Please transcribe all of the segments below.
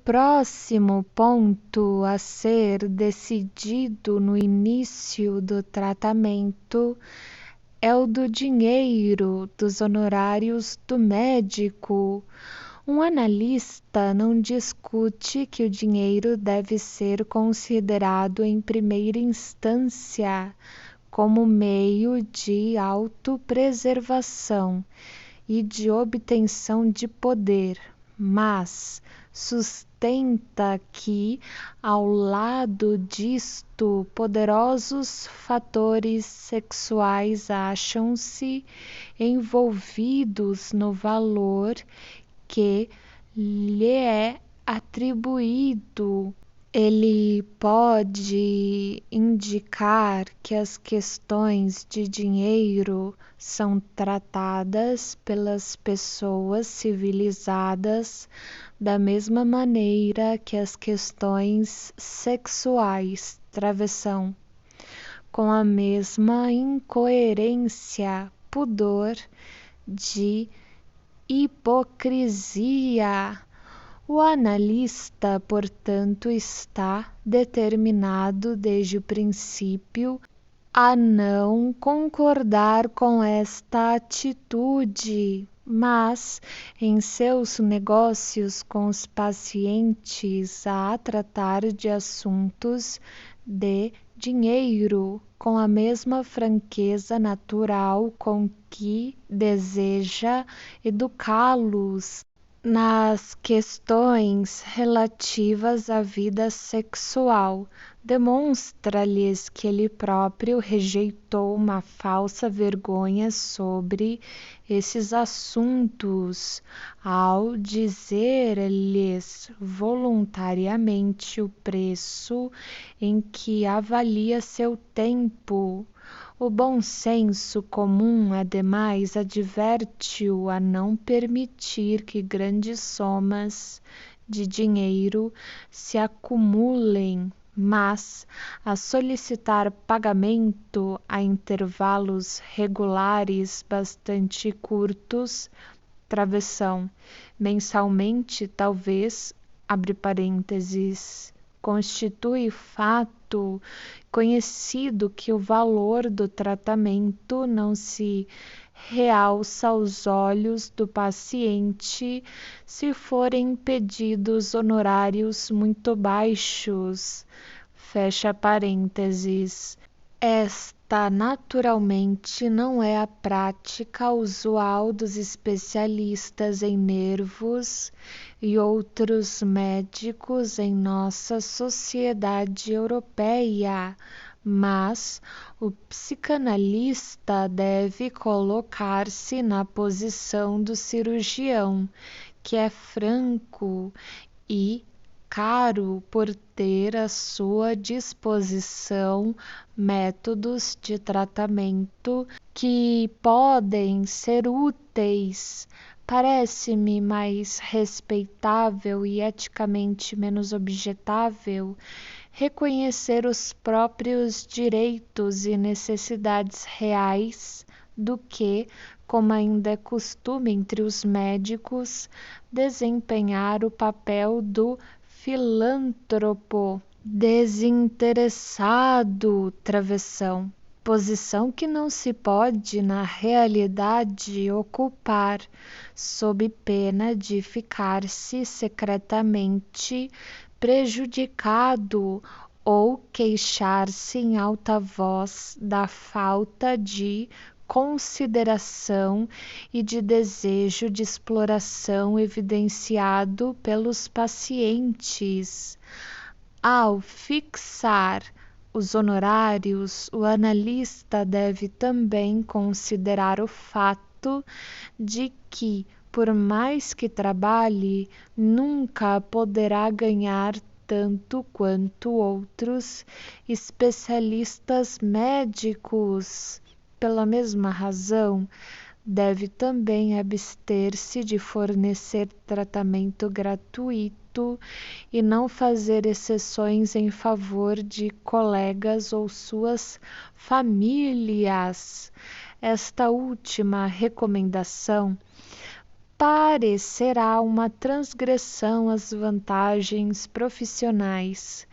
próximo ponto a ser decidido no início do tratamento é o do dinheiro, dos honorários do médico. Um analista não discute que o dinheiro deve ser considerado em primeira instância como meio de autopreservação e de obtenção de poder, mas sustenta que, ao lado disto, poderosos fatores sexuais acham-se envolvidos no valor que lhe é atribuído. Ele pode indicar que as questões de dinheiro são tratadas pelas pessoas civilizadas da mesma maneira que as questões sexuais, travessão, com a mesma incoerência, pudor, de hipocrisia. O analista, portanto, está determinado desde o princípio a não concordar com esta atitude, mas em seus negócios com os pacientes a tratar de assuntos de dinheiro com a mesma franqueza natural com que deseja educá-los nas questões relativas à vida sexual. Demonstra-lhes que ele próprio rejeitou uma falsa vergonha sobre esses assuntos, ao dizer-lhes voluntariamente o preço em que avalia seu tempo. O bom senso comum, ademais, adverte-o a não permitir que grandes somas de dinheiro se acumulem, mas a solicitar pagamento a intervalos regulares bastante curtos, travessão, mensalmente talvez, abre parênteses, constitui fato conhecido que o valor do tratamento não se realça aos olhos do paciente se forem pedidos honorários muito baixos, fecha parênteses. Esta, naturalmente, não é a prática usual dos especialistas em nervos e outros médicos em nossa sociedade europeia, mas o psicanalista deve colocar-se na posição do cirurgião, que é franco e caro por ter à sua disposição métodos de tratamento que podem ser úteis. Parece-me mais respeitável e eticamente menos objetável reconhecer os próprios direitos e necessidades reais do que, como ainda é costume entre os médicos, desempenhar o papel do filântropo desinteressado, travessão, posição que não se pode, na realidade, ocupar, sob pena de ficar-se secretamente prejudicado ou queixar-se em alta voz da falta de consideração e de desejo de exploração evidenciado pelos pacientes. Ao fixar os honorários, o analista deve também considerar o fato de que, por mais que trabalhe, nunca poderá ganhar tanto quanto outros especialistas médicos. Pela mesma razão, deve também abster-se de fornecer tratamento gratuito e não fazer exceções em favor de colegas ou suas famílias. Esta última recomendação parecerá uma transgressão às vantagens profissionais.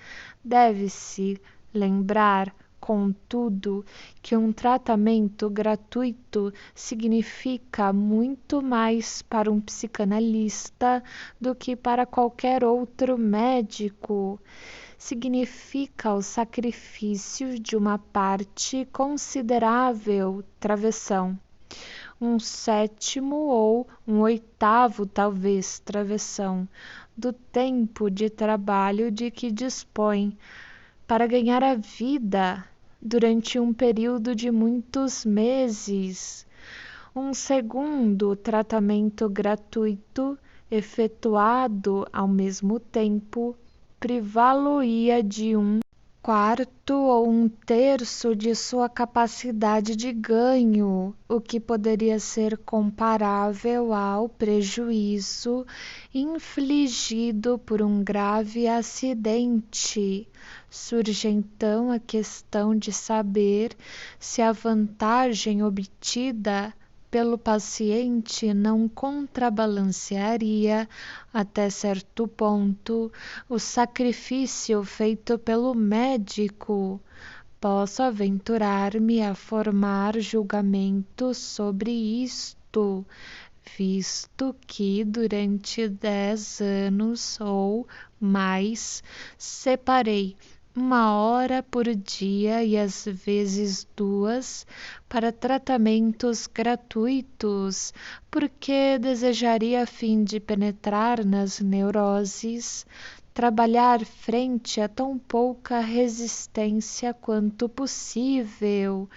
Deve-se lembrar, contudo, que um tratamento gratuito significa muito mais para um psicanalista do que para qualquer outro médico. Significa o sacrifício de uma parte considerável, travessão, um sétimo ou um oitavo, talvez, travessão, do tempo de trabalho de que dispõe para ganhar a vida durante um período de muitos meses. Um segundo tratamento gratuito, efetuado ao mesmo tempo, privá-lo-ia de um quarto ou um terço de sua capacidade de ganho, o que poderia ser comparável ao prejuízo infligido por um grave acidente. Surge então a questão de saber se a vantagem obtida pelo paciente não contrabalancearia, até certo ponto, o sacrifício feito pelo médico. Posso aventurar-me a formar julgamento sobre isto, visto que durante 10 anos ou mais separei 1 hora por dia e às vezes 2 para tratamentos gratuitos, porque desejaria a fim de penetrar nas neuroses, trabalhar frente a tão pouca resistência quanto possível.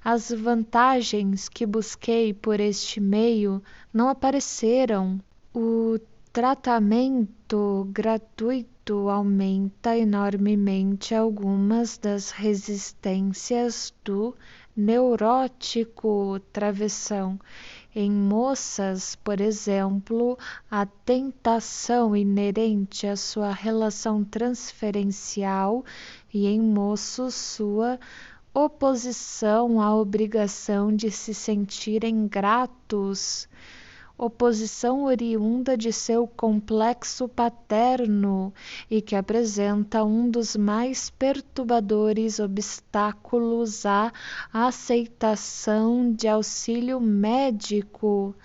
As vantagens que busquei por este meio não apareceram. O tratamento gratuito aumenta enormemente algumas das resistências do neurótico travessão. Em moças, por exemplo, a tentação inerente à sua relação transferencial e em moços sua oposição à obrigação de se sentirem gratos, oposição oriunda de seu complexo paterno e que apresenta um dos mais perturbadores obstáculos à aceitação de auxílio médico.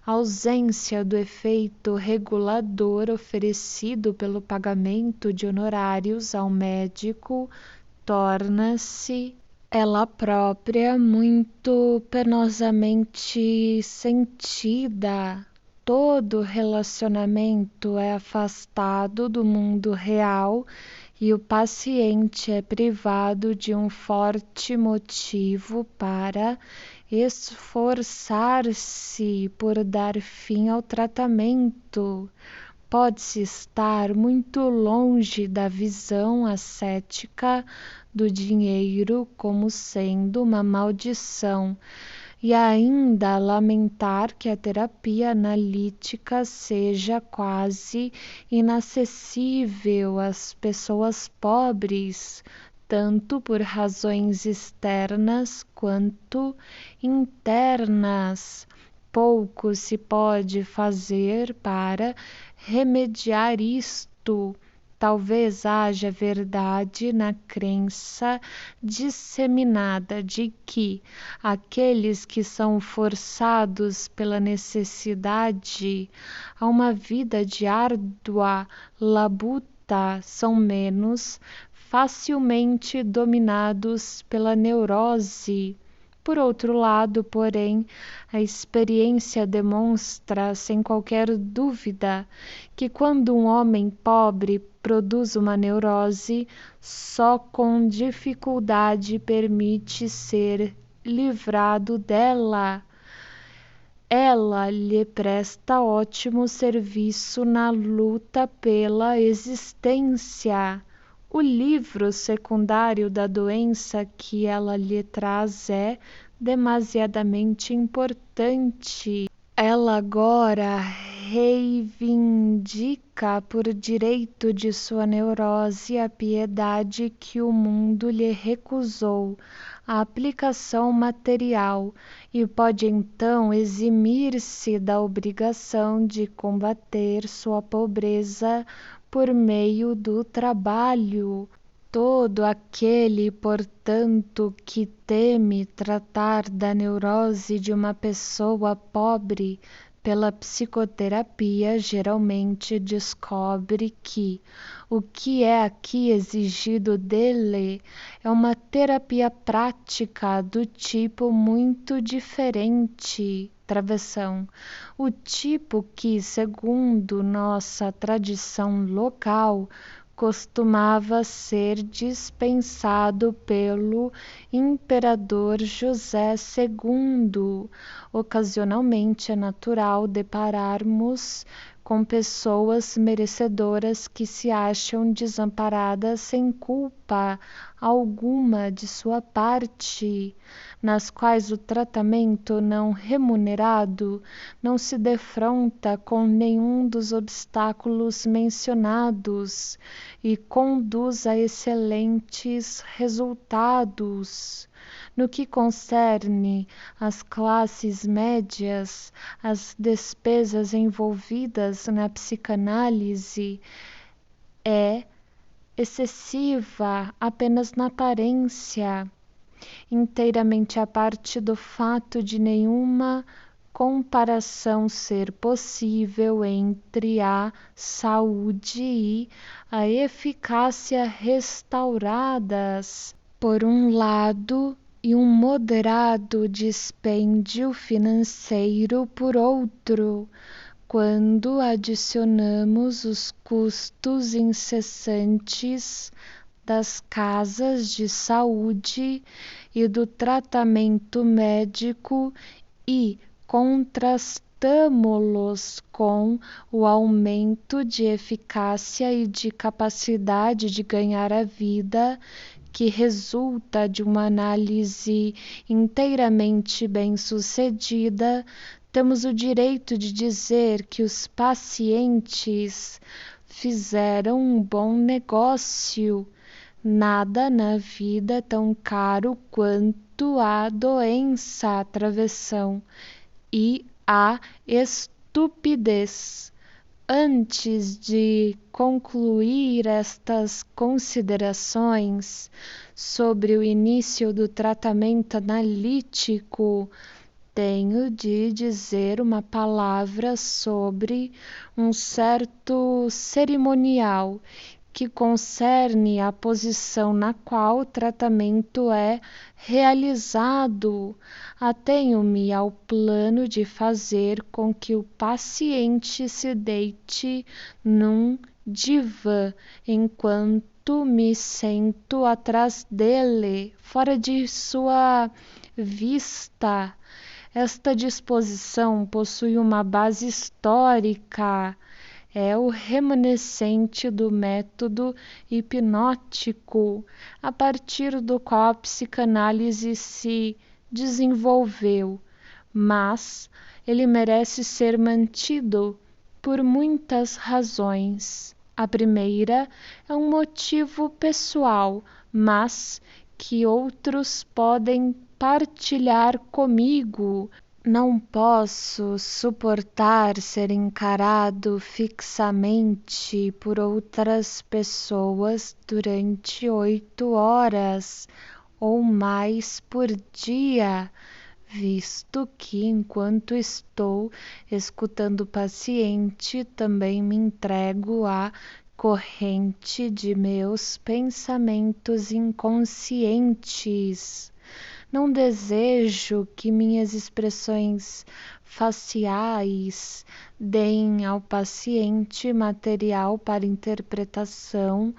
A ausência do efeito regulador oferecido pelo pagamento de honorários ao médico torna-se ela própria muito penosamente sentida. Todo relacionamento é afastado do mundo real e o paciente é privado de um forte motivo para esforçar-se por dar fim ao tratamento. Pode-se estar muito longe da visão ascética do dinheiro como sendo uma maldição e ainda lamentar que a terapia analítica seja quase inacessível às pessoas pobres, tanto por razões externas quanto internas. Pouco se pode fazer para remediar isto. Talvez haja verdade na crença disseminada de que aqueles que são forçados pela necessidade a uma vida de árdua labuta são menos facilmente dominados pela neurose. Por outro lado, porém, a experiência demonstra, sem qualquer dúvida, que quando um homem pobre produz uma neurose, só com dificuldade permite ser livrado dela. Ela lhe presta ótimo serviço na luta pela existência. O livro secundário da doença que ela lhe traz é demasiadamente importante. Ela agora reivindica por direito de sua neurose a piedade que o mundo lhe recusou, a aplicação material e pode então eximir-se da obrigação de combater sua pobreza por meio do trabalho. Todo aquele, portanto, que teme tratar da neurose de uma pessoa pobre pela psicoterapia geralmente descobre que o que é aqui exigido dele é uma terapia prática do tipo muito diferente. Travessão. O tipo que, segundo nossa tradição local, costumava ser dispensado pelo imperador José II. Ocasionalmente é natural depararmos com pessoas merecedoras que se acham desamparadas sem culpa alguma de sua parte, nas quais o tratamento não remunerado não se defronta com nenhum dos obstáculos mencionados e conduz a excelentes resultados. No que concerne às classes médias, as despesas envolvidas na psicanálise é excessiva apenas na aparência, inteiramente a parte do fato de nenhuma comparação ser possível entre a saúde e a eficácia restauradas, por um lado, e um moderado dispêndio financeiro por outro, quando adicionamos os custos incessantes das casas de saúde e do tratamento médico e contrastamo-los com o aumento de eficácia e de capacidade de ganhar a vida que resulta de uma análise inteiramente bem-sucedida, temos o direito de dizer que os pacientes fizeram um bom negócio. Nada na vida é tão caro quanto a doença, a travessão e a estupidez. Antes de concluir estas considerações sobre o início do tratamento analítico, tenho de dizer uma palavra sobre um certo cerimonial que concerne a posição na qual o tratamento é realizado. Atenho-me ao plano de fazer com que o paciente se deite num divã enquanto me sento atrás dele, fora de sua vista. Esta disposição possui uma base histórica. É o remanescente do método hipnótico, a partir do qual a psicanálise se desenvolveu, mas ele merece ser mantido por muitas razões. A primeira é um motivo pessoal, mas que outros podem partilhar comigo. Não posso suportar ser encarado fixamente por outras pessoas durante 8 horas ou mais por dia, visto que, enquanto estou escutando o paciente, também me entrego à corrente de meus pensamentos inconscientes. Não desejo que minhas expressões faciais deem ao paciente material para interpretação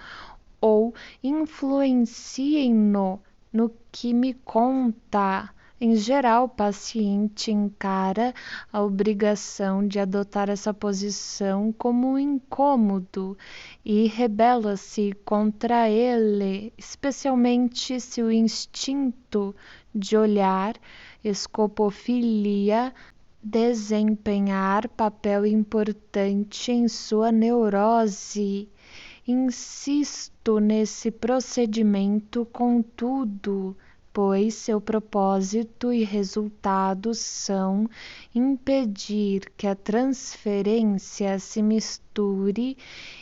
ou influenciem-no no que me conta. Em geral, o paciente encara a obrigação de adotar essa posição como um incômodo e rebela-se contra ele, especialmente se o instinto de olhar, escopofilia, desempenhar papel importante em sua neurose. Insisto nesse procedimento, contudo, pois seu propósito e resultado são impedir que a transferência se misture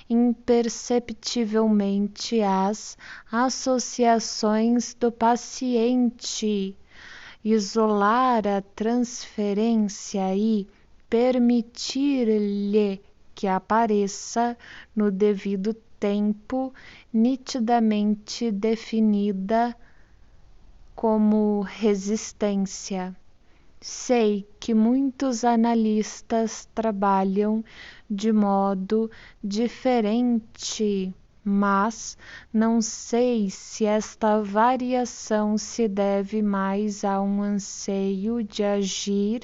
imperceptivelmente às associações do paciente, isolar a transferência e permitir-lhe que apareça no devido tempo, nitidamente definida como resistência. Sei que muitos analistas trabalham de modo diferente, mas não sei se esta variação se deve mais a um anseio de agir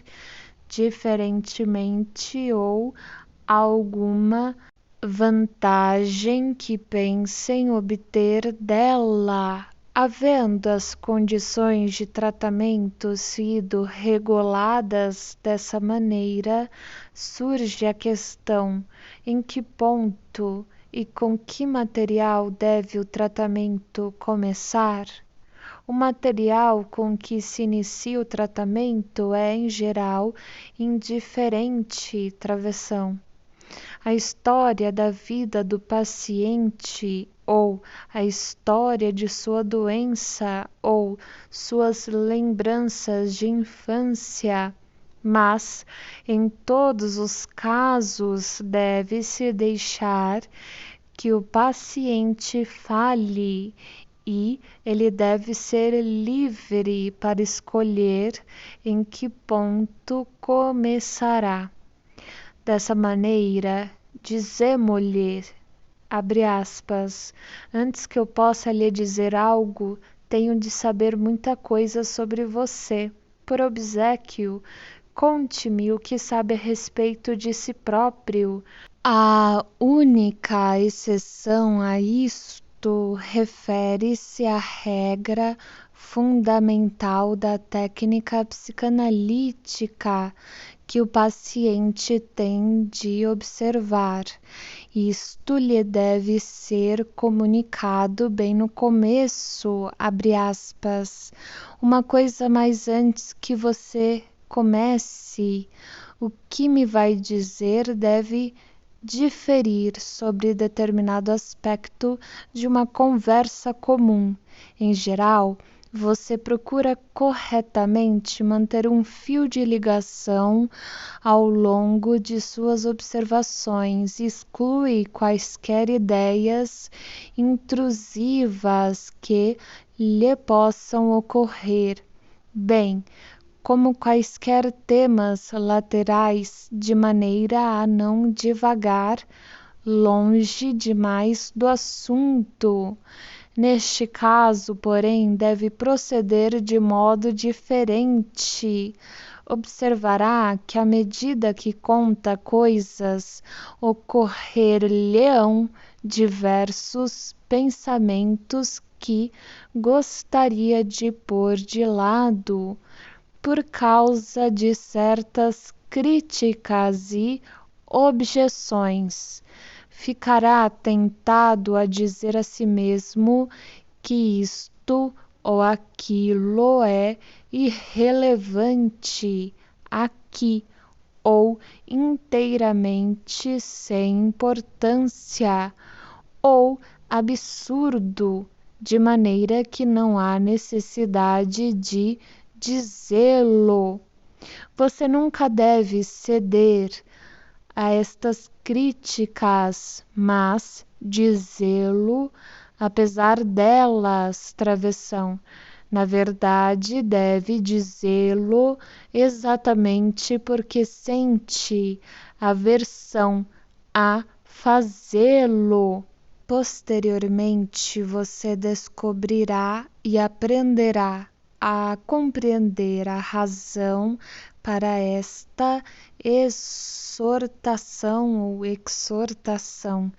diferentemente ou a alguma vantagem que pensem obter dela. Havendo as condições de tratamento sido reguladas dessa maneira, surge a questão: em que ponto e com que material deve o tratamento começar? O material com que se inicia o tratamento é, em geral, indiferente travessão. A história da vida do paciente ou a história de sua doença ou suas lembranças de infância, mas em todos os casos deve-se deixar que o paciente fale e ele deve ser livre para escolher em que ponto começará. Dessa maneira, dizemo-lhe, abre aspas, antes que eu possa lhe dizer algo, tenho de saber muita coisa sobre você. Por obséquio, conte-me o que sabe a respeito de si próprio. A única exceção a isto refere-se à regra fundamental da técnica psicanalítica que o paciente tem de observar. Isto lhe deve ser comunicado bem no começo, abre aspas, uma coisa mais antes que você comece. O que me vai dizer deve diferir sobre determinado aspecto de uma conversa comum. Em geral, você procura corretamente manter um fio de ligação ao longo de suas observações e exclui quaisquer ideias intrusivas que lhe possam ocorrer, bem como quaisquer temas laterais, de maneira a não divagar longe demais do assunto. Neste caso, porém, deve proceder de modo diferente. Observará que à medida que conta coisas, ocorrer-lhe-ão diversos pensamentos que gostaria de pôr de lado por causa de certas críticas e objeções. Ficará tentado a dizer a si mesmo que isto ou aquilo é irrelevante aqui ou inteiramente sem importância ou absurdo, de maneira que não há necessidade de dizê-lo. Você nunca deve ceder a estas críticas, mas dizê-lo apesar delas, travessão. Na verdade, deve dizê-lo exatamente porque sente aversão a fazê-lo. Posteriormente, você descobrirá e aprenderá a compreender a razão para esta exortação ou exortação,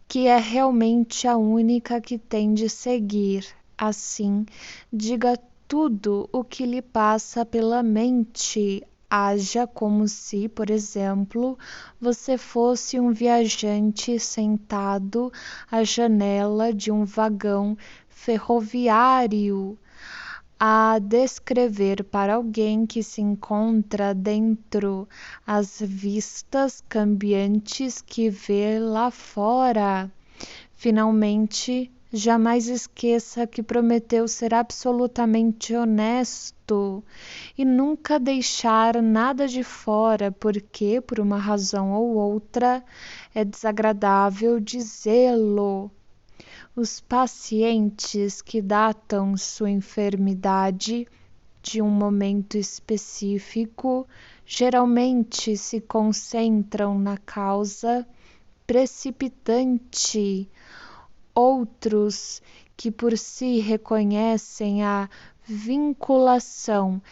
que é realmente a única que tem de seguir. Assim, diga tudo o que lhe passa pela mente. Haja como se, por exemplo, você fosse um viajante sentado à janela de um vagão ferroviário. a descrever para alguém que se encontra dentro as vistas cambiantes que vê lá fora. Finalmente, jamais esqueça que prometeu ser absolutamente honesto e nunca deixar nada de fora, porque, por uma razão ou outra, é desagradável dizê-lo. Os pacientes que datam sua enfermidade de um momento específico geralmente se concentram na causa precipitante. Outros que por si reconhecem a vinculação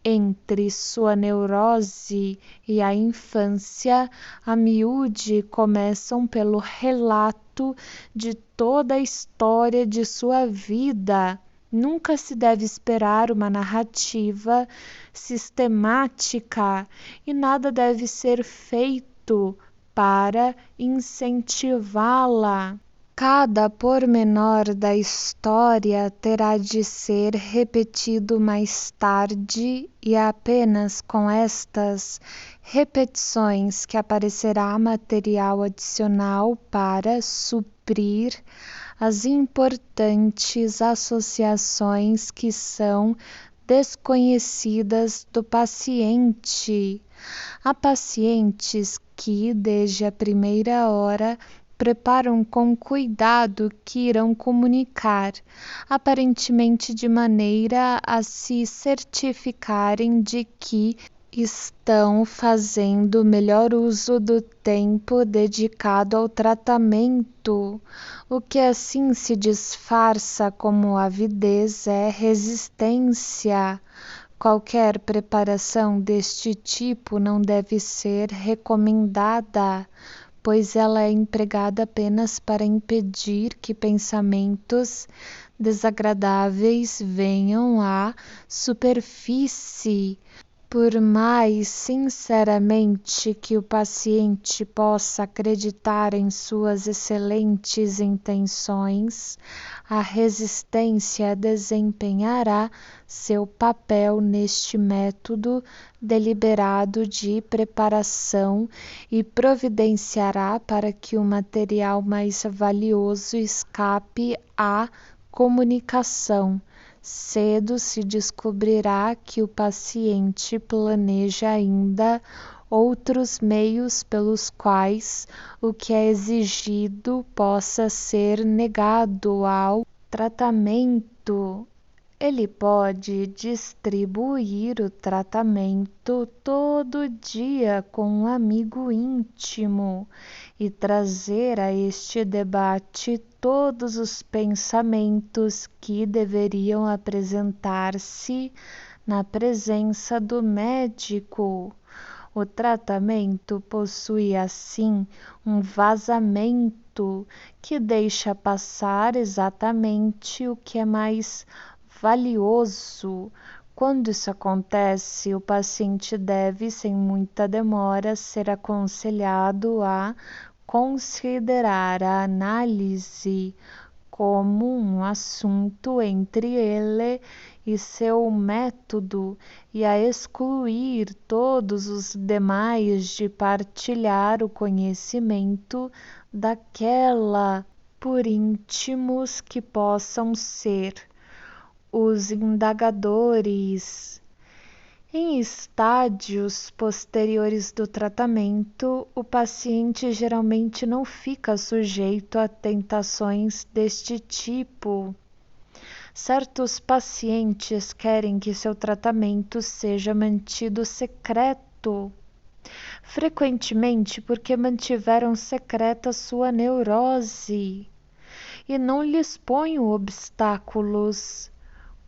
entre sua neurose e a infância, a miúde começam pelo relato de toda a história de sua vida. Nunca se deve esperar uma narrativa sistemática e nada deve ser feito para incentivá-la. Cada pormenor da história terá de ser repetido mais tarde e é apenas com estas repetições que aparecerá material adicional para suprir as importantes associações que são desconhecidas do paciente. Há pacientes que, desde a primeira hora, preparam com cuidado que irão comunicar, aparentemente de maneira a se certificarem de que estão fazendo melhor uso do tempo dedicado ao tratamento. O que assim se disfarça como avidez é resistência. Qualquer preparação deste tipo não deve ser recomendada, pois ela é empregada apenas para impedir que pensamentos desagradáveis venham à superfície. Por mais sinceramente que o paciente possa acreditar em suas excelentes intenções, a resistência desempenhará seu papel neste método deliberado de preparação e providenciará para que o material mais valioso escape à comunicação. Cedo se descobrirá que o paciente planeja ainda outros meios pelos quais o que é exigido possa ser negado ao tratamento. Ele pode distribuir o tratamento todo dia com um amigo íntimo e trazer a este debate todos os pensamentos que deveriam apresentar-se na presença do médico. O tratamento possui, assim, um vazamento que deixa passar exatamente o que é mais valioso. Quando isso acontece, o paciente deve, sem muita demora, ser aconselhado a considerar a análise como um assunto entre ele e seu método e a excluir todos os demais de partilhar o conhecimento daquela, por íntimos que possam ser. Os indagadores. Em estádios posteriores do tratamento, o paciente geralmente não fica sujeito a tentações deste tipo. Certos pacientes querem que seu tratamento seja mantido secreto, frequentemente porque mantiveram secreta sua neurose e não lhes põem obstáculos.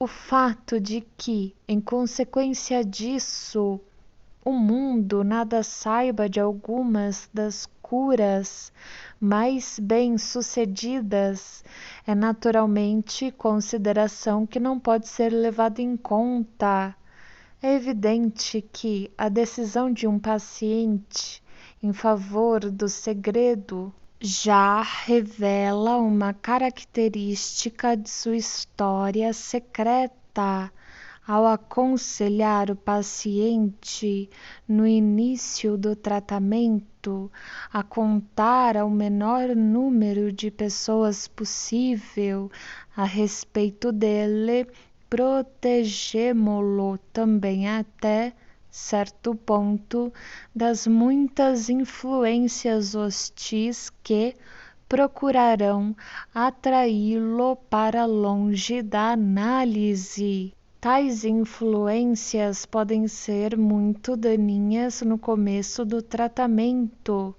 O fato de que, em consequência disso, o mundo nada saiba de algumas das curas mais bem-sucedidas é naturalmente consideração que não pode ser levada em conta. É evidente que a decisão de um paciente em favor do segredo já revela uma característica de sua história secreta. ao aconselhar o paciente no início do tratamento a contar ao menor número de pessoas possível a respeito dele, protegemo-lo também até certo ponto das muitas influências hostis que procurarão atraí-lo para longe da análise. Tais influências podem ser muito daninhas no começo do tratamento.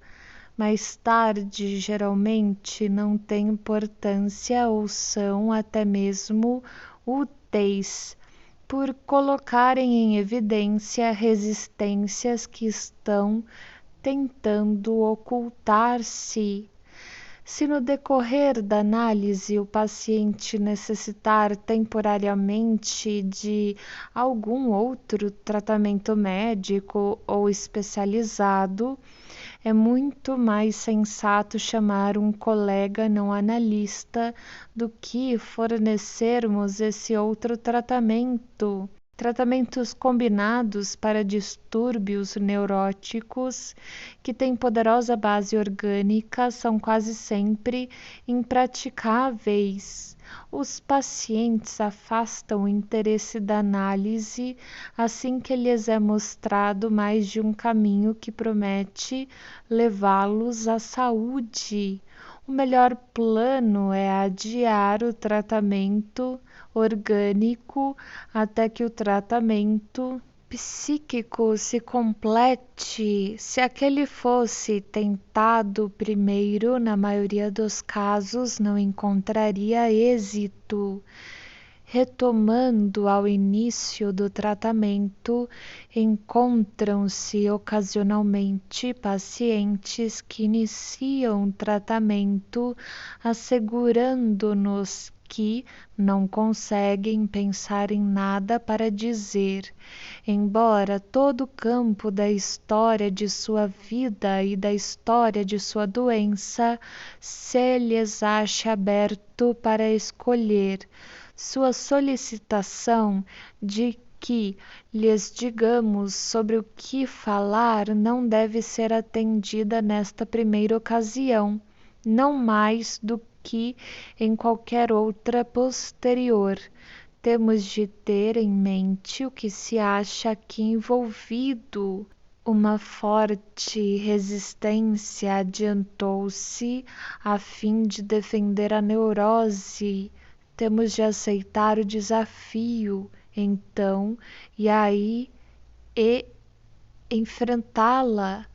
Mais tarde, geralmente, não têm importância ou são até mesmo úteis, por colocarem em evidência resistências que estão tentando ocultar-se. Se no decorrer da análise o paciente necessitar temporariamente de algum outro tratamento médico ou especializado, é muito mais sensato chamar um colega não analista do que fornecermos esse outro tratamento. Tratamentos combinados para distúrbios neuróticos que têm poderosa base orgânica são quase sempre impraticáveis. Os pacientes afastam o interesse da análise assim que lhes é mostrado mais de um caminho que promete levá-los à saúde. O melhor plano é adiar o tratamento orgânico até que o tratamento psíquico se complete. Se aquele fosse tentado primeiro, na maioria dos casos não encontraria êxito. Retomando ao início do tratamento, encontram-se ocasionalmente pacientes que iniciam o tratamento assegurando-nos que não conseguem pensar em nada para dizer, embora todo o campo da história de sua vida e da história de sua doença se lhes ache aberto para escolher. Sua solicitação de que lhes digamos sobre o que falar não deve ser atendida nesta primeira ocasião, não mais do que em qualquer outra posterior. Temos de ter em mente o que se acha aqui envolvido. Uma forte resistência adiantou-se a fim de defender a neurose. Temos de aceitar o desafio, então, e enfrentá-la.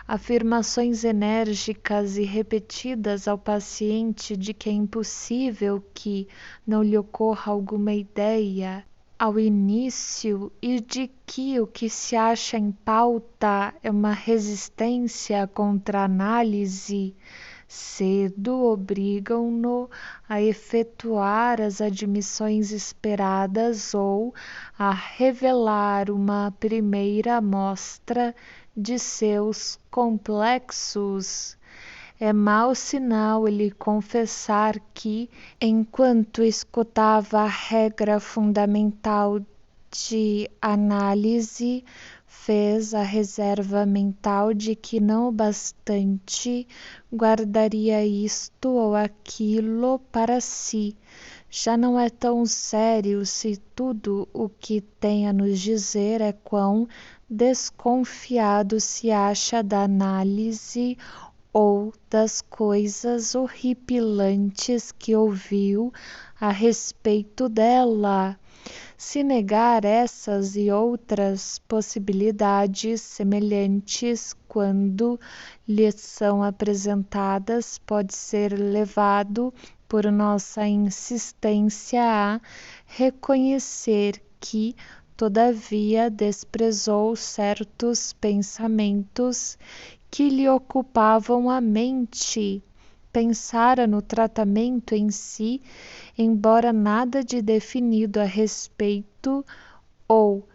Afirmações enérgicas e repetidas ao paciente de que é impossível que não lhe ocorra alguma ideia ao início e de que o que se acha em pauta é uma resistência contra a análise, cedo obrigam-no a efetuar as admissões esperadas ou a revelar uma primeira amostra de seus complexos. É mau sinal ele confessar que, enquanto escutava a regra fundamental de análise, fez a reserva mental de que não bastante guardaria isto ou aquilo para si. Já não é tão sério se tudo o que tem a nos dizer é quão desconfiado se acha da análise ou das coisas horripilantes que ouviu a respeito dela. Se negar essas e outras possibilidades semelhantes quando lhe são apresentadas, pode ser levado por nossa insistência a reconhecer que, todavia, desprezou certos pensamentos que lhe ocupavam a mente. Pensara no tratamento em si, embora nada de definido a respeito, ou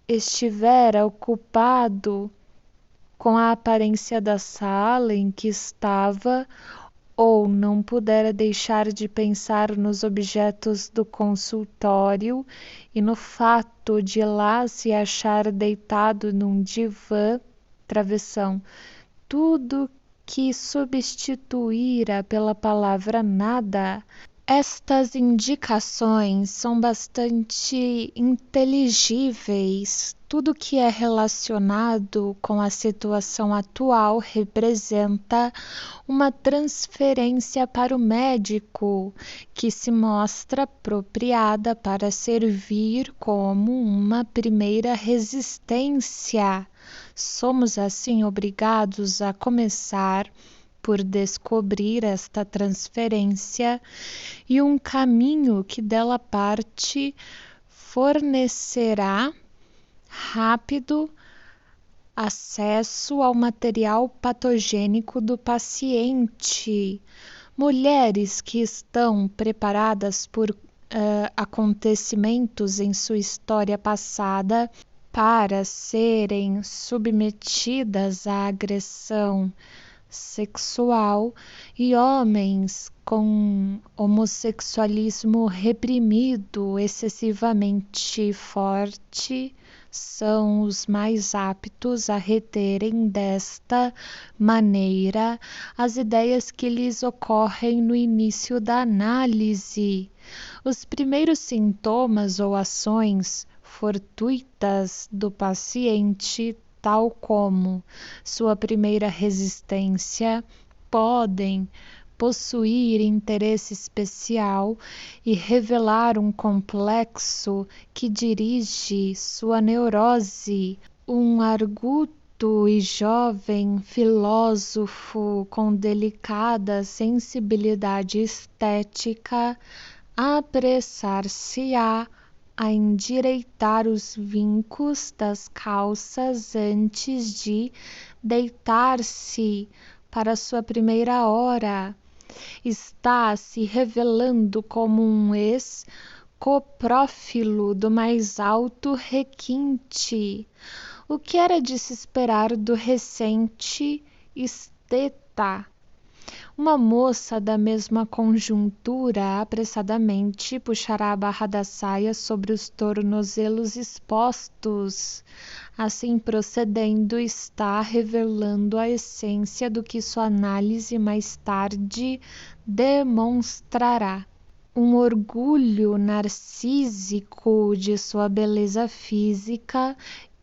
estivera ocupado com a aparência da sala em que estava ou não pudera deixar de pensar nos objetos do consultório e no fato de lá se achar deitado num divã, travessão, tudo que substituíra pela palavra nada. Estas indicações são bastante inteligíveis. Tudo que é relacionado com a situação atual representa uma transferência para o médico, que se mostra apropriada para servir como uma primeira resistência. Somos assim obrigados a começar por descobrir esta transferência e um caminho que dela parte fornecerá rápido acesso ao material patogênico do paciente. Mulheres que estão preparadas por acontecimentos em sua história passada para serem submetidas à agressão sexual e homens com homossexualismo reprimido excessivamente forte são os mais aptos a reterem desta maneira as ideias que lhes ocorrem no início da análise. Os primeiros sintomas ou ações fortuitas do paciente, tal como sua primeira resistência, podem possuir interesse especial e revelar um complexo que dirige sua neurose. Um arguto e jovem filósofo com delicada sensibilidade estética apressar-se-á a endireitar os vincos das calças antes de deitar-se para sua primeira hora. Está se revelando como um ex-coprófilo do mais alto requinte, o que era de se esperar do recente esteta. Uma moça da mesma conjuntura apressadamente puxará a barra da saia sobre os tornozelos expostos. Assim procedendo, está revelando a essência do que sua análise mais tarde demonstrará. Um orgulho narcísico de sua beleza física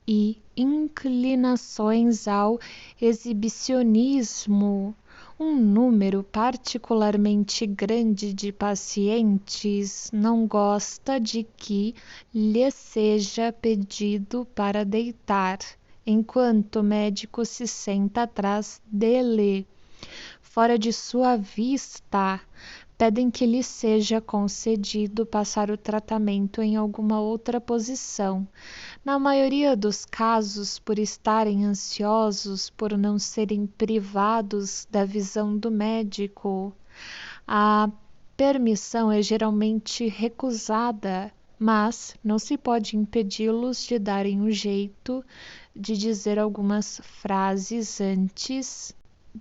e inclinações ao exibicionismo. Um número particularmente grande de pacientes não gosta de que lhe seja pedido para deitar, enquanto o médico se senta atrás dele, fora de sua vista. Pedem que lhe seja concedido passar o tratamento em alguma outra posição. Na maioria dos casos, por estarem ansiosos por não serem privados da visão do médico, a permissão é geralmente recusada, mas não se pode impedi-los de darem um jeito de dizer algumas frases antes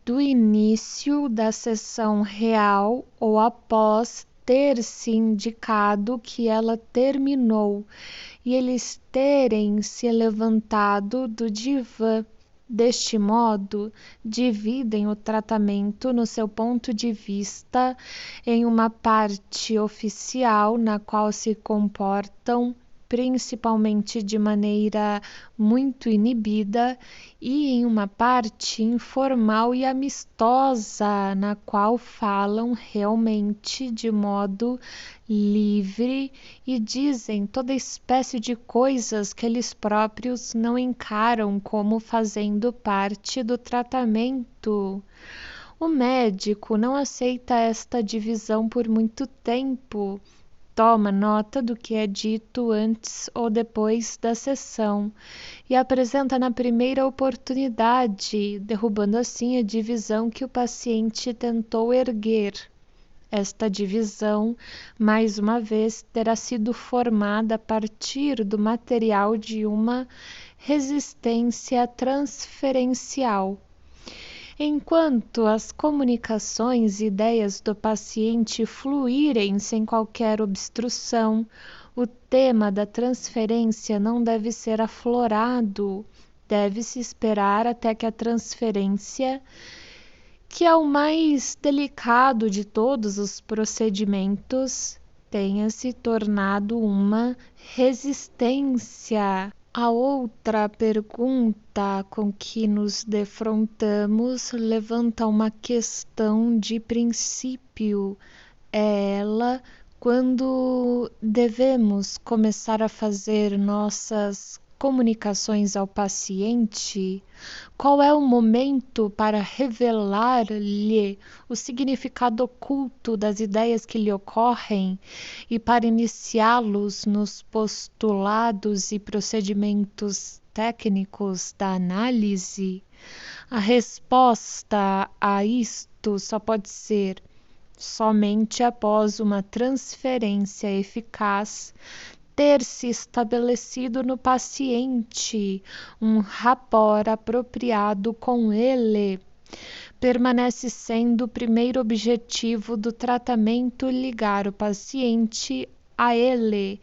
do início da sessão real ou após ter se indicado que ela terminou e eles terem se levantado do divã. Deste modo, dividem o tratamento no seu ponto de vista em uma parte oficial na qual se comportam principalmente de maneira muito inibida, e em uma parte informal e amistosa, na qual falam realmente de modo livre e dizem toda espécie de coisas que eles próprios não encaram como fazendo parte do tratamento. O médico não aceita esta divisão por muito tempo. Toma nota do que é dito antes ou depois da sessão e apresenta na primeira oportunidade, derrubando assim a divisão que o paciente tentou erguer. Esta divisão, mais uma vez, terá sido formada a partir do material de uma resistência transferencial. Enquanto as comunicações e ideias do paciente fluírem sem qualquer obstrução, o tema da transferência não deve ser aflorado. Deve-se esperar até que a transferência, que é o mais delicado de todos os procedimentos, tenha se tornado uma resistência. A outra pergunta com que nos defrontamos levanta uma questão de princípio. É ela quando devemos começar a fazer nossas comunicações ao paciente. Qual é o momento para revelar-lhe o significado oculto das ideias que lhe ocorrem e para iniciá-los nos postulados e procedimentos técnicos da análise? A resposta a isto só pode ser somente após uma transferência eficaz ter-se estabelecido no paciente um rapport apropriado com ele. Permanece sendo o primeiro objetivo do tratamento ligar o paciente a ele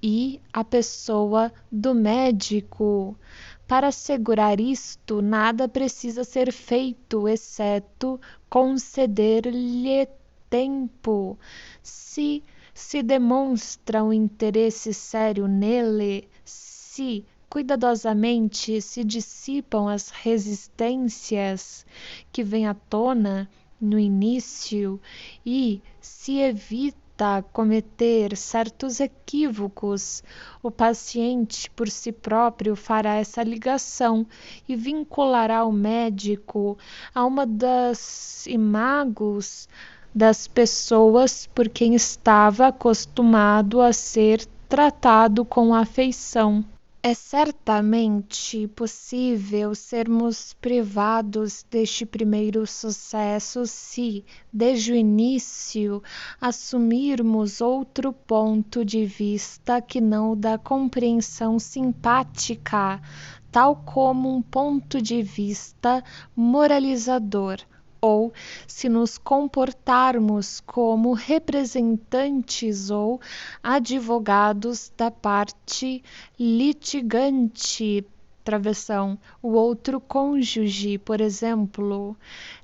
e a pessoa do médico. Para assegurar isto, nada precisa ser feito, exceto conceder-lhe tempo. Se demonstra um interesse sério nele, se cuidadosamente se dissipam as resistências que vêm à tona no início e se evita cometer certos equívocos, o paciente por si próprio fará essa ligação e vinculará o médico a uma das imagos das pessoas por quem estava acostumado a ser tratado com afeição. É certamente possível sermos privados deste primeiro sucesso se, desde o início, assumirmos outro ponto de vista que não o da compreensão simpática, tal como um ponto de vista moralizador, ou se nos comportarmos como representantes ou advogados da parte litigante, travessão, o outro cônjuge, por exemplo.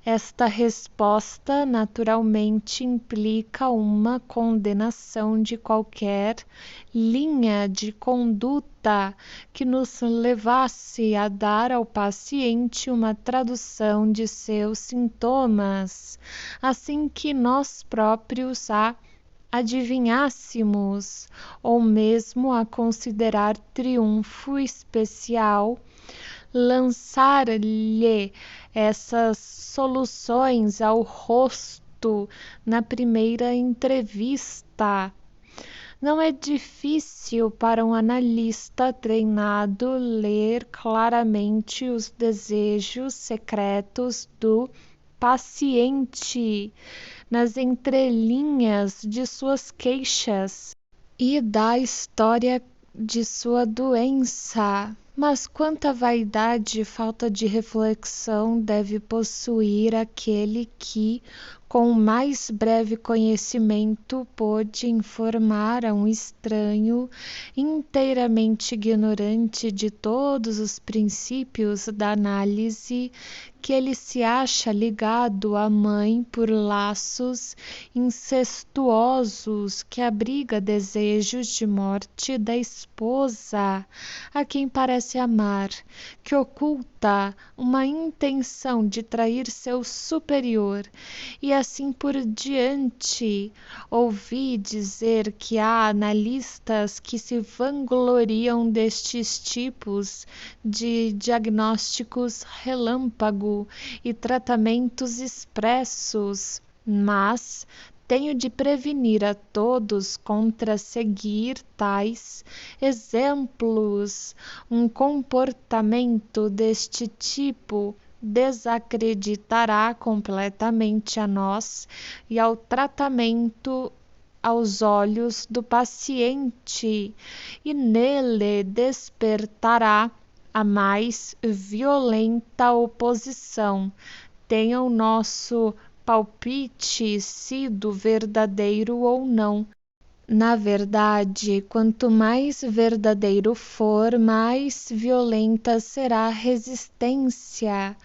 Esta resposta naturalmente implica uma condenação de qualquer linha de conduta que nos levasse a dar ao paciente uma tradução de seus sintomas, assim que nós próprios a adivinhássemos, ou mesmo a considerar triunfo especial, lançar-lhe essas soluções ao rosto na primeira entrevista. Não é difícil para um analista treinado ler claramente os desejos secretos do paciente nas entrelinhas de suas queixas e da história de sua doença. Mas quanta vaidade e falta de reflexão deve possuir aquele que, com o mais breve conhecimento, pôde informar a um estranho inteiramente ignorante de todos os princípios da análise que ele se acha ligado à mãe por laços incestuosos, que abriga desejos de morte da esposa, a quem parece amar, que oculta uma intenção de trair seu superior, e assim por diante. Ouvi dizer que há analistas que se vangloriam destes tipos de diagnósticos relâmpago e tratamentos expressos, mas tenho de prevenir a todos contra seguir tais exemplos. Um comportamento deste tipo desacreditará completamente a nós e ao tratamento aos olhos do paciente, e nele despertará a mais violenta oposição. tenha o nosso palpite sido verdadeiro ou não. Na verdade, quanto mais verdadeiro for, mais violenta será a resistência.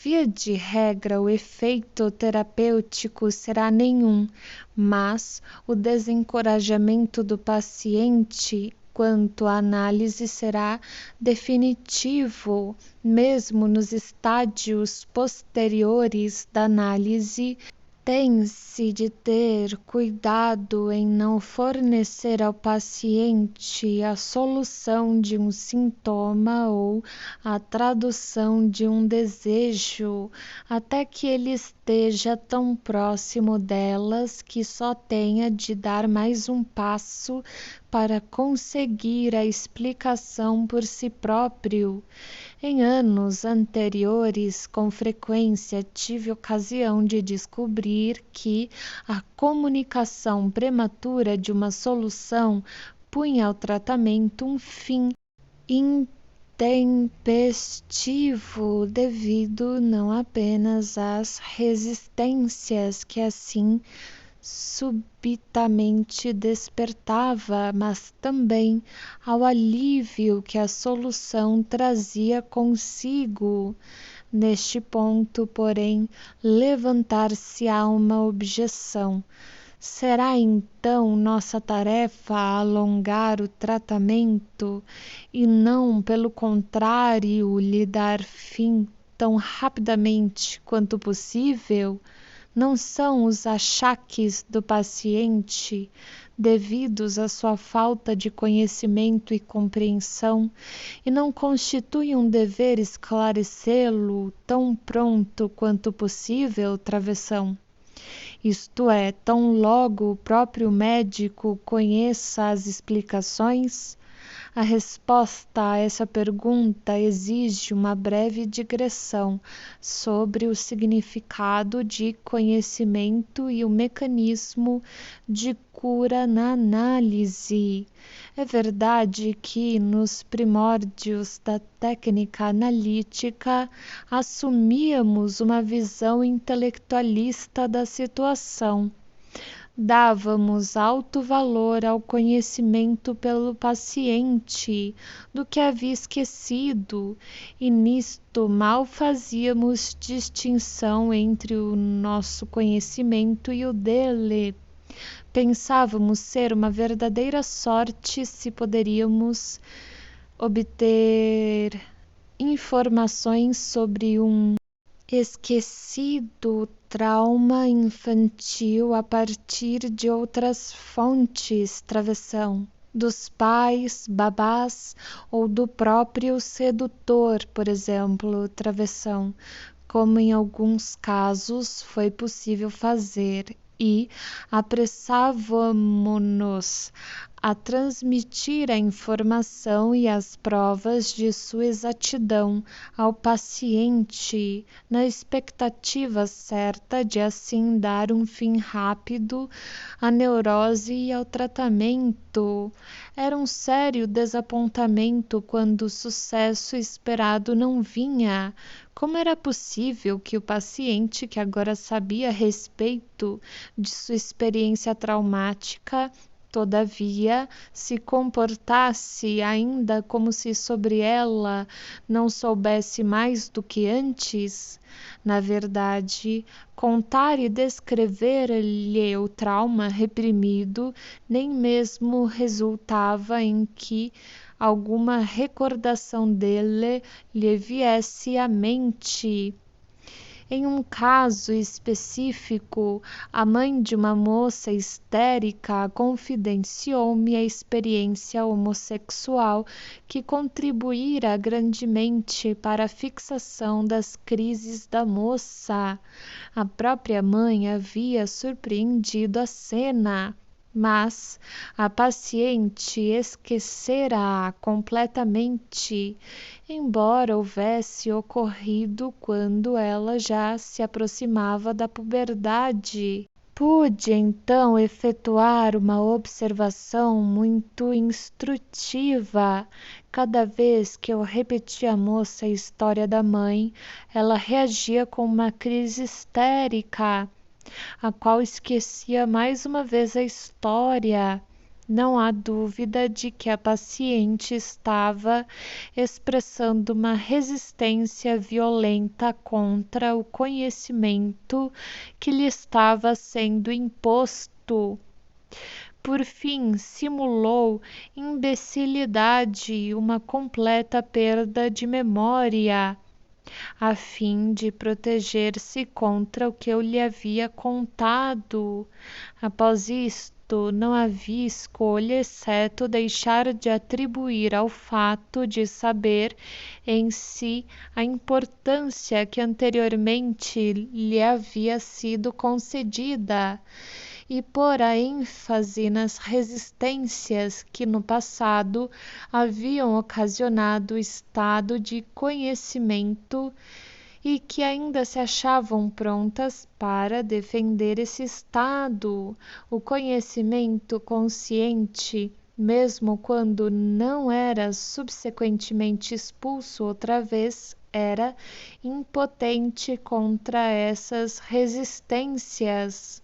Via de regra, o efeito terapêutico será nenhum, mas o desencorajamento do paciente quanto à análise será definitivo, mesmo nos estádios posteriores da análise. Tem-se de ter cuidado em não fornecer ao paciente a solução de um sintoma ou a tradução de um desejo, até que ele esteja tão próximo delas que só tenha de dar mais um passo para conseguir a explicação por si próprio. Em anos anteriores, com frequência tive ocasião de descobrir que a comunicação prematura de uma solução punha ao tratamento um fim intempestivo devido não apenas às resistências que assim subitamente despertava, mas também ao alívio que a solução trazia consigo. Neste ponto, porém, levantar-se-á uma objeção. Será então nossa tarefa alongar o tratamento e não, pelo contrário, lhe dar fim tão rapidamente quanto possível? Não são os achaques do paciente devidos à sua falta de conhecimento e compreensão, e não constitui um dever esclarecê-lo tão pronto quanto possível, travessão? Isto é, tão logo o próprio médico conheça as explicações? A resposta a essa pergunta exige uma breve digressão sobre o significado de conhecimento e o mecanismo de cura na análise. É verdade que, nos primórdios da técnica analítica, assumíamos uma visão intelectualista da situação. Dávamos alto valor ao conhecimento pelo paciente do que havia esquecido, e nisto mal fazíamos distinção entre o nosso conhecimento e o dele. Pensávamos ser uma verdadeira sorte se poderíamos obter informações sobre um esquecido trauma infantil a partir de outras fontes, travessão, dos pais, babás ou do próprio sedutor, por exemplo, travessão, como em alguns casos foi possível fazer, e apressávamo-nos a transmitir a informação e as provas de sua exatidão ao paciente, na expectativa certa de assim dar um fim rápido à neurose e ao tratamento. Era um sério desapontamento quando o sucesso esperado não vinha. Como era possível que o paciente, que agora sabia a respeito de sua experiência traumática, todavia, se comportasse ainda como se sobre ela não soubesse mais do que antes? Na verdade, contar e descrever-lhe o trauma reprimido nem mesmo resultava em que alguma recordação dele lhe viesse à mente. Em um caso específico, a mãe de uma moça histérica confidenciou-me a experiência homossexual que contribuíra grandemente para a fixação das crises da moça. A própria mãe havia surpreendido a cena, mas a paciente esquecera-a completamente, embora houvesse ocorrido quando ela já se aproximava da puberdade. Pude então efetuar uma observação muito instrutiva. Cada vez que eu repetia à moça a história da mãe, ela reagia com uma crise histérica, a qual esquecia mais uma vez a história. Não há dúvida de que a paciente estava expressando uma resistência violenta contra o conhecimento que lhe estava sendo imposto. Por fim, simulou imbecilidade e uma completa perda de memória, a fim de proteger-se contra o que eu lhe havia contado. Após isto, não havia escolha exceto deixar de atribuir ao fato de saber em si a importância que anteriormente lhe havia sido concedida e pôr a ênfase nas resistências que no passado haviam ocasionado o estado de conhecimento e que ainda se achavam prontas para defender esse estado. O conhecimento consciente, mesmo quando não era subsequentemente expulso outra vez, era impotente contra essas resistências.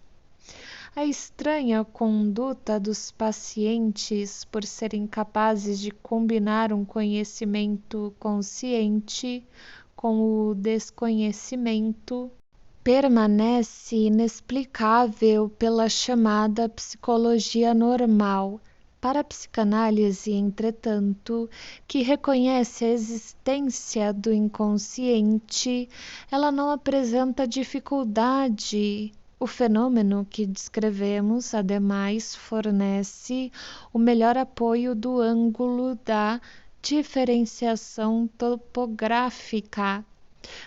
A estranha conduta dos pacientes por serem capazes de combinar um conhecimento consciente com o desconhecimento permanece inexplicável pela chamada psicologia normal. Para a psicanálise, entretanto, que reconhece a existência do inconsciente, ela não apresenta dificuldade. O fenômeno que descrevemos, ademais, fornece o melhor apoio do ângulo da diferenciação topográfica.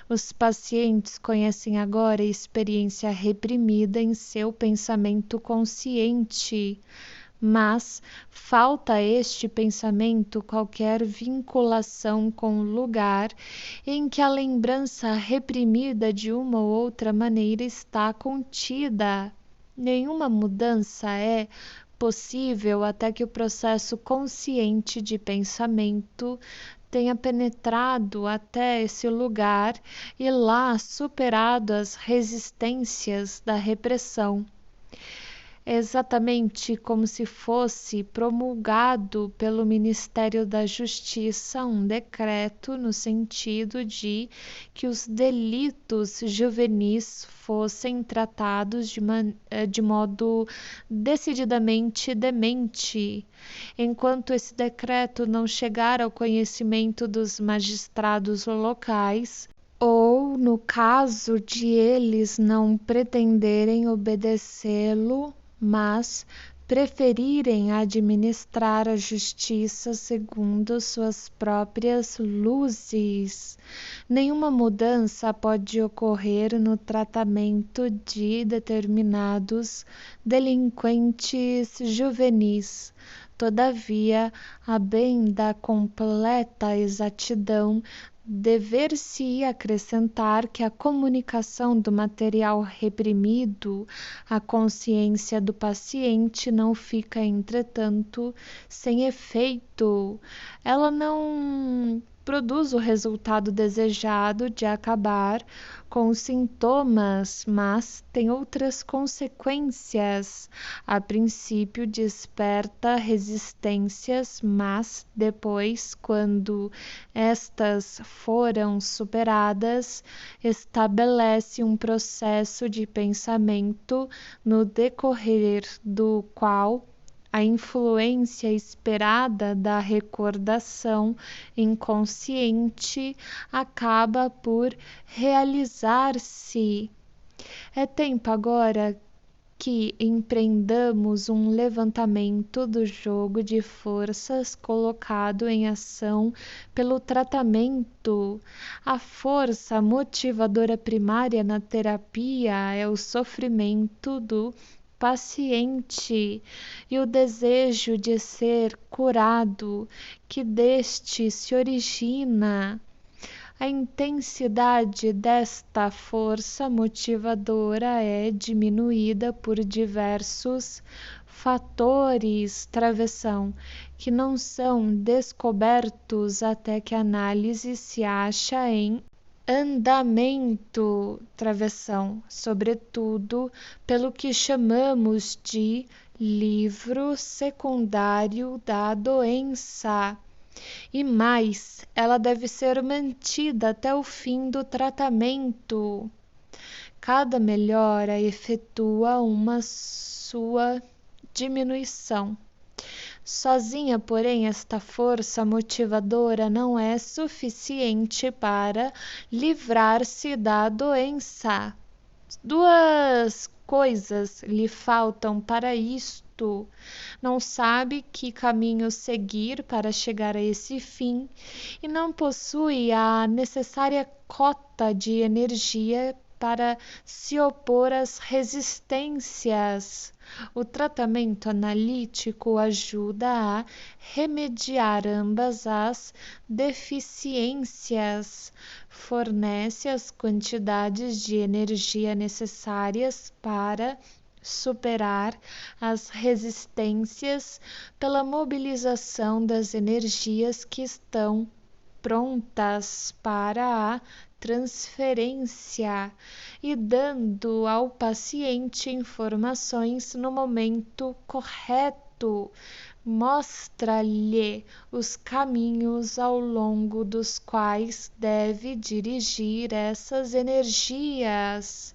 Os pacientes conhecem agora a experiência reprimida em seu pensamento consciente, mas falta a este pensamento qualquer vinculação com o lugar em que a lembrança reprimida de uma ou outra maneira está contida. Nenhuma mudança é possível até que o processo consciente de pensamento tenha penetrado até esse lugar e lá superado as resistências da repressão. É exatamente como se fosse promulgado pelo Ministério da Justiça um decreto no sentido de que os delitos juvenis fossem tratados de modo decididamente demente. Enquanto esse decreto não chegar ao conhecimento dos magistrados locais, ou, no caso de eles não pretenderem obedecê-lo, mas preferirem administrar a justiça segundo suas próprias luzes. Nenhuma mudança pode ocorrer no tratamento de determinados delinquentes juvenis. Todavia, a bem da completa exatidão, dever-se acrescentar que a comunicação do material reprimido à consciência do paciente não fica, entretanto, sem efeito. Ela não produz o resultado desejado de acabar com os sintomas, mas tem outras consequências. A princípio desperta resistências, mas depois, quando estas foram superadas, estabelece um processo de pensamento no decorrer do qual a influência esperada da recordação inconsciente acaba por realizar-se. É tempo agora que empreendamos um levantamento do jogo de forças colocado em ação pelo tratamento. A força motivadora primária na terapia é o sofrimento do paciente e o desejo de ser curado, que deste se origina. A intensidade desta força motivadora é diminuída por diversos fatores travessão, que não são descobertos até que a análise se acha em andamento travessão, sobretudo pelo que chamamos de livro secundário da doença. E mais, ela deve ser mantida até o fim do tratamento. Cada melhora efetua uma sua diminuição. Sozinha, porém, esta força motivadora não é suficiente para livrar-se da doença. Duas coisas lhe faltam para isto. Não sabe que caminho seguir para chegar a esse fim e não possui a necessária cota de energia para se opor às resistências. O tratamento analítico ajuda a remediar ambas as deficiências, fornece as quantidades de energia necessárias para superar as resistências pela mobilização das energias que estão prontas para a transferência e dando ao paciente informações no momento correto. Mostra-lhe os caminhos ao longo dos quais deve dirigir essas energias.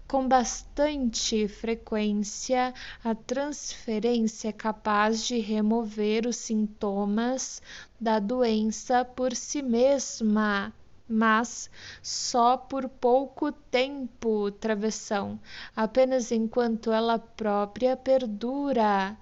Com bastante frequência, a transferência é capaz de remover os sintomas da doença por si mesma, mas só por pouco tempo, travessão, apenas enquanto ela própria perdura.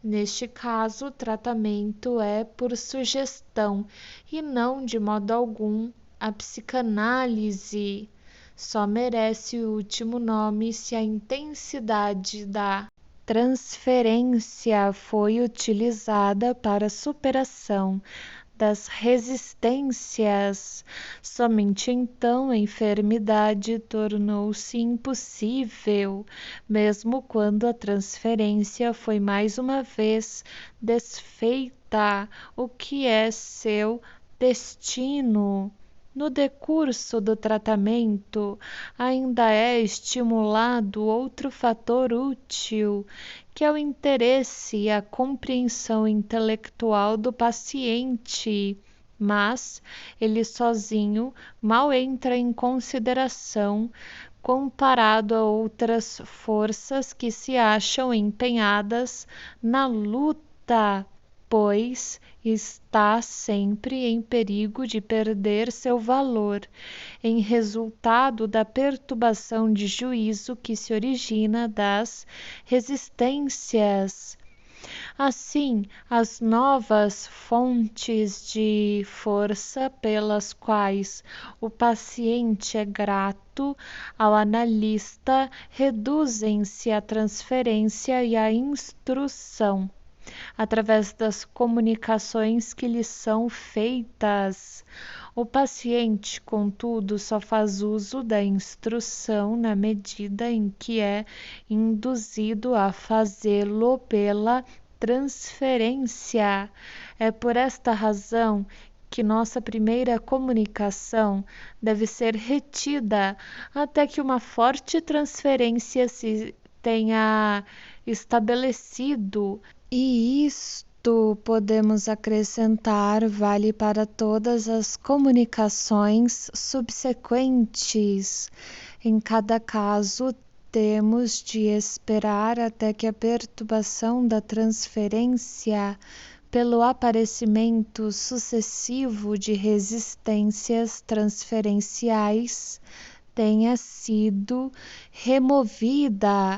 Neste caso, o tratamento é por sugestão e não de modo algum a psicanálise. Só merece o último nome se a intensidade da transferência foi utilizada para a superação das resistências. Somente então a enfermidade tornou-se impossível, mesmo quando a transferência foi mais uma vez desfeita, o que é seu destino. No decurso do tratamento, ainda é estimulado outro fator útil, que é o interesse e a compreensão intelectual do paciente, mas ele sozinho mal entra em consideração comparado a outras forças que se acham empenhadas na luta, pois está sempre em perigo de perder seu valor, em resultado da perturbação de juízo que se origina das resistências. Assim, as novas fontes de força pelas quais o paciente é grato ao analista reduzem-se à transferência e à instrução, através das comunicações que lhe são feitas. O paciente, contudo, só faz uso da instrução na medida em que é induzido a fazê-lo pela transferência. É por esta razão que nossa primeira comunicação deve ser retida até que uma forte transferência se tenha estabelecido. E isto, podemos acrescentar, vale para todas as comunicações subsequentes. Em cada caso, temos de esperar até que a perturbação da transferência, pelo aparecimento sucessivo de resistências transferenciais, tenha sido removida.